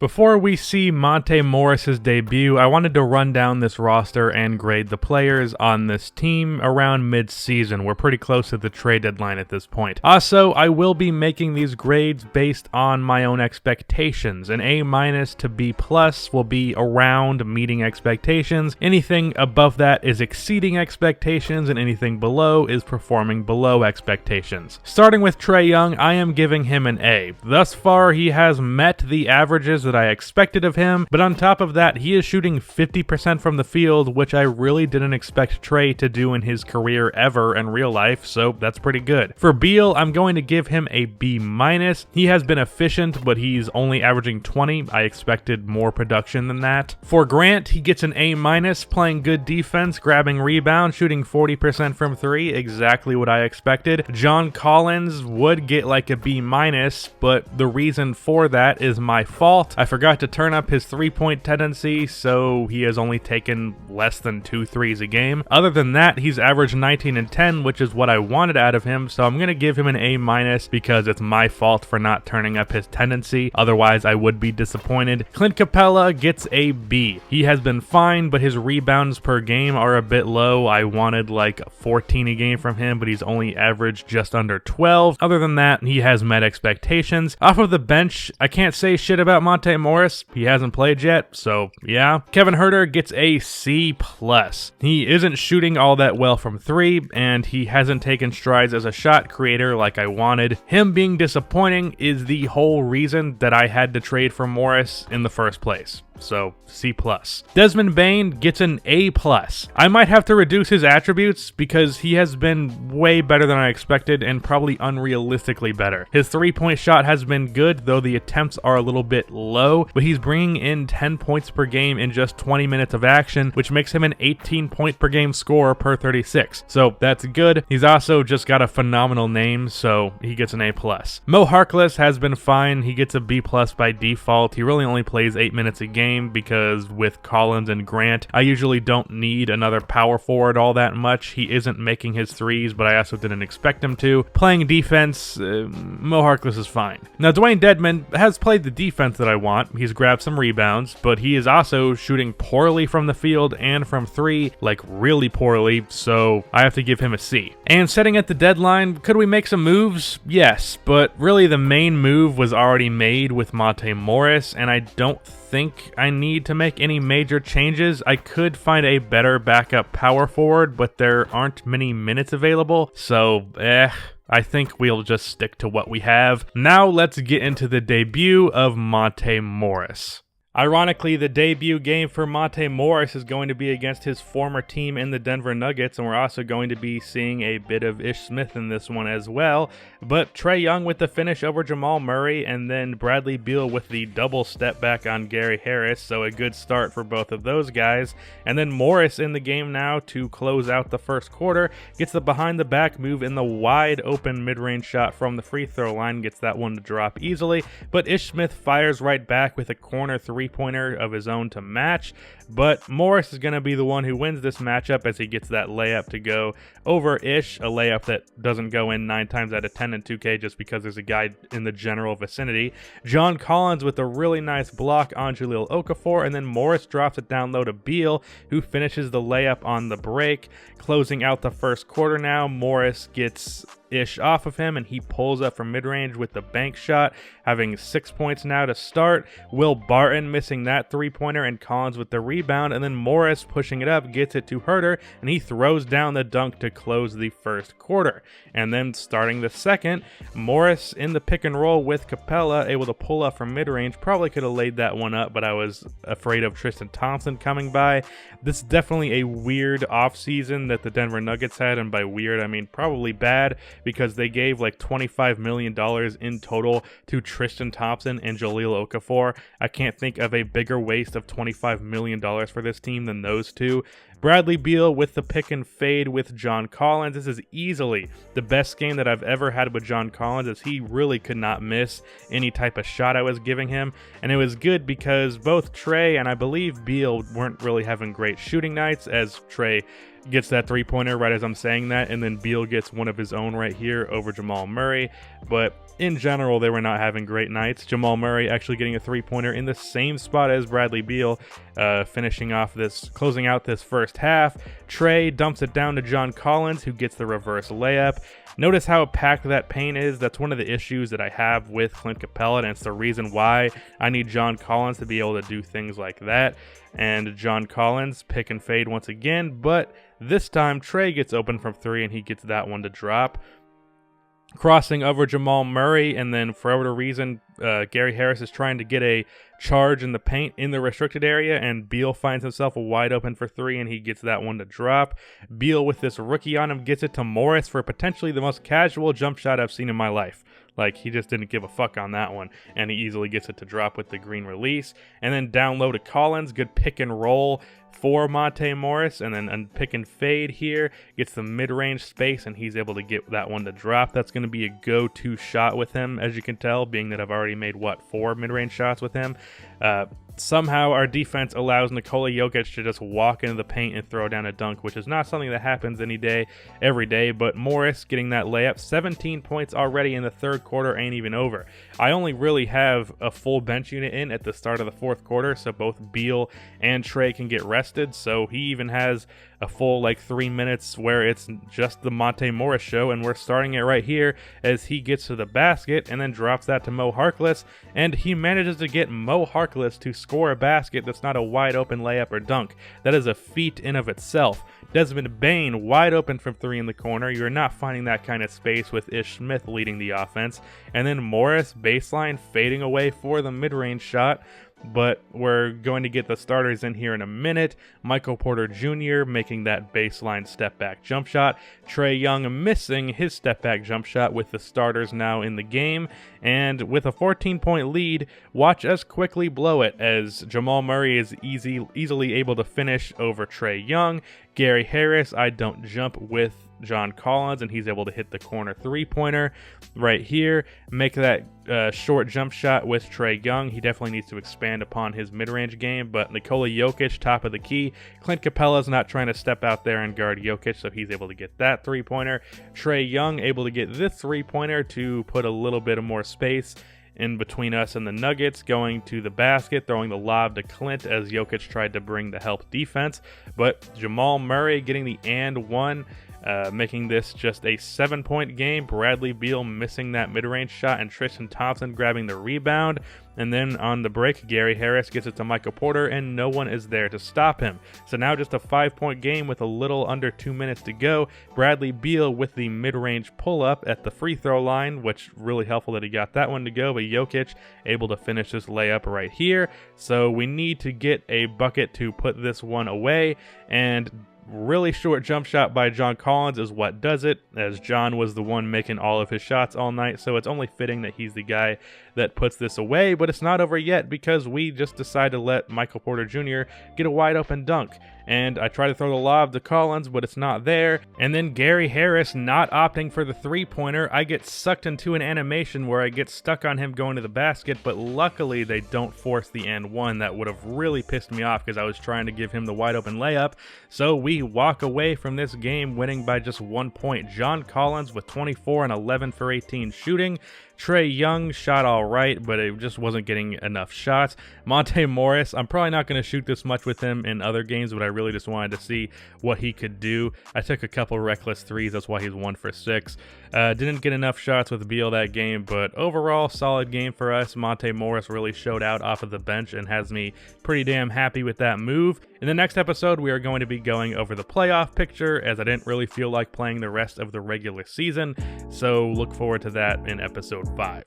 Before we see Monte Morris's debut, I wanted to run down this roster and grade the players on this team around mid-season. We're pretty close to the trade deadline at this point. Also, I will be making these grades based on my own expectations. An A- to B+ will be around meeting expectations. Anything above that is exceeding expectations, and anything below is performing below expectations. Starting with Trae Young, I am giving him an A. Thus far, he has met the averages that I expected of him, but on top of that, he is shooting 50% from the field, which I really didn't expect Trae to do in his career ever in real life, so that's pretty good. For BEAL, I'm going to give him a B-. He has been efficient, but he's only averaging 20. I expected more production than that. For Grant, he gets an A-, playing good defense, grabbing rebounds, shooting 40% from 3, exactly what I expected. John Collins would get like a B-, but the reason for that is my fault. I forgot to turn up his three-point tendency, so he has only taken less than 2 threes a game. Other than that, he's averaged 19 and 10, which is what I wanted out of him, so I'm going to give him an A- because it's my fault for not turning up his tendency. Otherwise, I would be disappointed. Clint Capella gets a B. He has been fine, but his rebounds per game are a bit low. I wanted like 14 a game from him, but he's only averaged just under 12. Other than that, he has met expectations. Off of the bench, I can't say shit about Monte Morris. He hasn't played yet, so yeah. Kevin Huerter gets a C+. He isn't shooting all that well from 3, and he hasn't taken strides as a shot creator like I wanted. Him being disappointing is the whole reason that I had to trade for Morris in the first place. So C+. Desmond Bane gets an A+. I might have to reduce his attributes because he has been way better than I expected and probably unrealistically better. His three-point shot has been good, though the attempts are a little bit low, but he's bringing in 10 points per game in just 20 minutes of action, which makes him an 18 point per game scorer per 36. So that's good. He's also just got a phenomenal name, so he gets an A+. Mo Harkless has been fine. He gets a B+ by default. He really only plays 8 minutes a game because with Collins and Grant, I usually don't need another power forward all that much. He isn't making his threes, but I also didn't expect him to. Playing defense, Mo Harkless is fine. Now, Dwayne Dedmon has played the defense that I want. He's grabbed some rebounds, but he is also shooting poorly from the field and from 3, like really poorly, so I have to give him a C. And setting at the deadline, could we make some moves? Yes, but really the main move was already made with Monte Morris, and I don't think I need to make any major changes. I could find a better backup power forward, but there aren't many minutes available, so I think we'll just stick to what we have. Now let's get into the debut of Monte Morris. Ironically, the debut game for Monte Morris is going to be against his former team in the Denver Nuggets, and we're also going to be seeing a bit of Ish Smith in this one as well. But Trae Young with the finish over Jamal Murray, and then Bradley Beal with the double step back on Gary Harris, so a good start for both of those guys. And then Morris in the game now to close out the first quarter, gets the behind the back move in the wide open mid-range shot from the free throw line, gets that one to drop easily, but Ish Smith fires right back with a corner three-pointer of his own to match. But Morris is going to be the one who wins this matchup as he gets that layup to go over Ish, a layup that doesn't go in 9 times out of 10 in 2K just because there's a guy in the general vicinity. John Collins with a really nice block on Jahlil Okafor, and then Morris drops it down low to Beal, who finishes the layup on the break. Closing out the first quarter now, Morris gets Ish off of him, and he pulls up from mid-range with the bank shot, having 6 points now to start. Will Barton missing that three-pointer, and Collins with the rebound, and then Morris pushing it up, gets it to Huerter, and he throws down the dunk to close the first quarter. And then starting the second, Morris in the pick and roll with Capella, able to pull up from mid-range. Probably could have laid that one up, but I was afraid of Tristan Thompson coming by. This is definitely a weird offseason that the Denver Nuggets had, and by weird, I mean probably bad, because they gave like $25 million in total to Tristan Thompson and Jahlil Okafor. I can't think of a bigger waste of $25 million for this team than those two. Bradley Beal with the pick and fade with John Collins. This is easily the best game that I've ever had with John Collins, as he really could not miss any type of shot I was giving him. And it was good because both Trae and I believe Beal weren't really having great shooting nights, as Trae gets that three-pointer right as I'm saying that, and then Beal gets one of his own right here over Jamal Murray. But in general, they were not having great nights. Jamal Murray actually getting a three-pointer in the same spot as Bradley Beal, closing out this first half. Trey dumps it down to John Collins, who gets the reverse layup. Notice how packed that paint is. That's one of the issues that I have with Clint Capella, and it's the reason why I need John Collins to be able to do things like that. And John Collins pick and fade once again, but this time Trey gets open from three, and he gets that one to drop. Crossing over Jamal Murray, and then for whatever reason, Gary Harris is trying to get a charge in the paint in the restricted area, and Beal finds himself wide open for three, and he gets that one to drop. Beal, with this rookie on him, gets it to Morris for potentially the most casual jump shot I've seen in my life. Like, he just didn't give a fuck on that one, and he easily gets it to drop with the green release. And then down low to Collins, good pick and roll for Monte Morris, and then pick and fade here, gets the mid-range space, and he's able to get that one to drop. That's going to be a go-to shot with him, as you can tell, being that I've already made, 4 mid-range shots with him. Somehow our defense allows Nikola Jokic to just walk into the paint and throw down a dunk, which is not something that happens every day, but Morris getting that layup. 17 points already in the third quarter, ain't even over. I only really have a full bench unit in at the start of the fourth quarter, so both Beal and Trey can get rested, so he even has a full 3 minutes where it's just the Monte Morris show, and we're starting it right here as he gets to the basket and then drops that to Mo Harkless, and he manages to get Mo Harkless to score a basket that's not a wide open layup or dunk. That is a feat in of itself. Desmond Bane wide open from three in the corner. You're not finding that kind of space with Ish Smith leading the offense. And then Morris baseline fading away for the mid-range shot. But we're going to get the starters in here in a minute. Michael Porter Jr. making that baseline step-back jump shot. Trae Young missing his step-back jump shot with the starters now in the game. And with a 14-point lead, watch us quickly blow it as Jamal Murray is easily able to finish over Trae Young. Gary Harris, I don't jump with John Collins, and he's able to hit the corner three-pointer right here, make that short jump shot with Trae Young. He definitely needs to expand upon his mid-range game, but Nikola Jokic, top of the key. Clint Capella's not trying to step out there and guard Jokic, so he's able to get that three-pointer. Trae Young able to get this three-pointer to put a little bit of more space in between us and the Nuggets, going to the basket, throwing the lob to Clint as Jokic tried to bring the help defense, but Jamal Murray getting the and one, making this just a 7-point game. Bradley Beal missing that mid-range shot, and Tristan Thompson grabbing the rebound. And then on the break, Gary Harris gets it to Michael Porter, and no one is there to stop him. So now just a 5-point game with a little under 2 minutes to go. Bradley Beal with the mid-range pull-up at the free throw line, which really helpful that he got that one to go, but Jokic able to finish this layup right here. So we need to get a bucket to put this one away, and really short jump shot by John Collins is what does it, as John was the one making all of his shots all night, so it's only fitting that he's the guy that puts this away. But it's not over yet, because we just decide to let Michael Porter Jr. get a wide open dunk. And I try to throw the lob to Collins, but it's not there. And then Gary Harris not opting for the three-pointer. I get sucked into an animation where I get stuck on him going to the basket, but luckily they don't force the and one. That would have really pissed me off because I was trying to give him the wide open layup. So we walk away from this game winning by just 1 point. John Collins with 24 and 11 for 18 shooting. Trae Young shot all right, but it just wasn't getting enough shots. Monte Morris, I'm probably not going to shoot this much with him in other games, but I really just wanted to see what he could do. I took a couple reckless threes, that's why he's 1 for 6. Didn't get enough shots with Beal that game, but overall, solid game for us. Monte Morris really showed out off of the bench and has me pretty damn happy with that move. In the next episode, we are going to be going over the playoff picture, as I didn't really feel like playing the rest of the regular season, so look forward to that in episode 5.